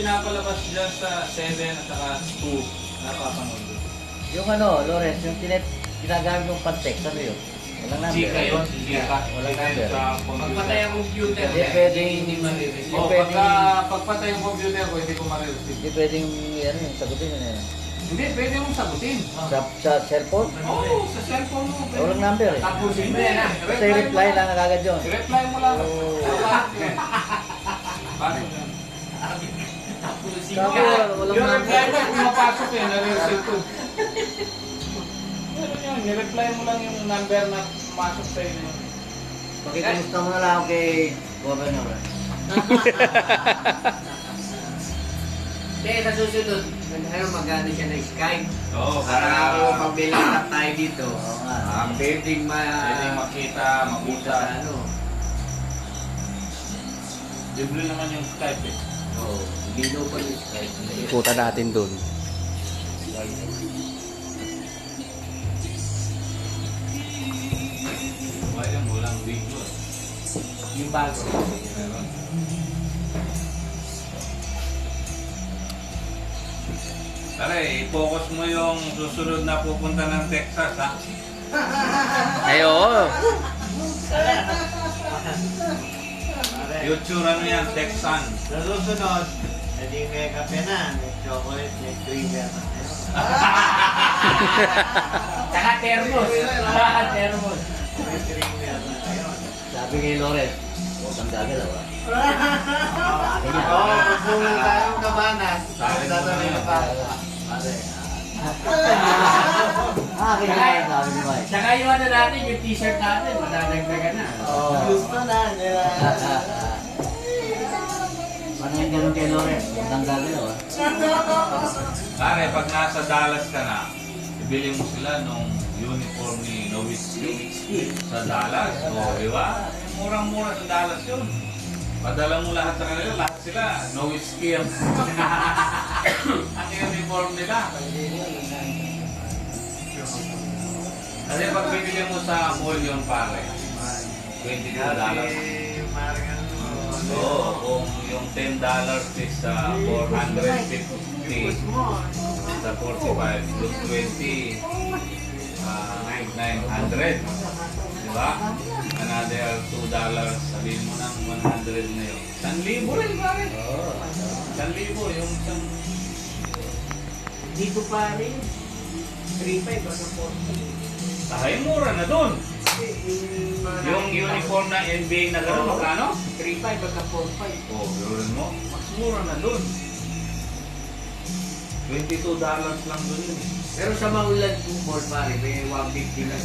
pinapalabas dyan sa 7 at saka 2, napapanood. Yung ano, Lawrence, yung ginagamit yung pantext, ano yun? Walang number. Chika yun, chika. Walang number. Pagpatay ang computer, Hindi pwedeng, hindi ma-receive. Oh, pwedeng, pagpatay yung computer ko, hindi ko ma-receive. hindi pwedeng, ano yung sagutin yun eh. Hindi, pwede mong sagutin. Sa cellphone? Oo, sa cellphone mo. pwede. Walang number eh. Tapusin mo yan, ha? Kasi reply lang agad yun. I-reply mo lang. Oo. Bakit yun? Tapusin Sabi, ka. walang Yung reply number. mo, pumapasok yan, nare-receive ko. Pero yun, ni-reply mo lang yung number na pumasok sa inyo. Pakikamusta mo na lang ako kay Governor. Kaya sa susunod, magano siya na Skype. Oo, Para ako pagbilang tayo dito. Oo nga. Pwedeng Pwede makita, sa mabuta. ano. Libre naman yung Skype eh. Oo, hindi pa yung Skype. Puta natin dun. Walang walang video. Yung bago. Meron. Tara, i-focus mo yung susunod na pupunta ng Texas, ha? Ay, oo. Yung tsura mo yan, Texan. Sa susunod, hindi may kape na, may chocolate, may creamer na. Saka thermos. Saka thermos. May creamer na. Ayun. Sabi kay Lawrence, huwag kang gagalaw ah. Oo, magpunong tayong kabanas. Sabi mo na Sasabihin yun. na pa. Akin na yan, sabi ni Mike. Saka yung ano natin, yung t-shirt natin, madadagdagan na. Oo. Gusto na nila. Paano yung ganun kay Lawrence? Huwag kang gagalaw ah. Pare, pag nasa Dallas ka na, ibili mo sila nung uniform ni Nowitzki sa Dallas. O, di ba? Murang-mura sa Dallas yun. Padala mo lahat sa kanila, lahat sila. Nowitzki ang ang uniform nila. Kasi pag bibili mo sa mall yun, pare, $22. Oo, kung yung $10 is $450 sa 45, yung 20, 900. Diba? Another $2, sabihin mo ng 100 na yun. 1,000 rin, pare. 1,000 yung isang... Dito pa rin. 3.5 basta 4. Ay, mura na dun. Yung uniform na NBA na gano'n, magkano? 3.5 basta 4.5. Oh, gano'n mo. Mas mura na dun. $22 lang dun yun. Pero sa maulan kong board pare, may 150 lang.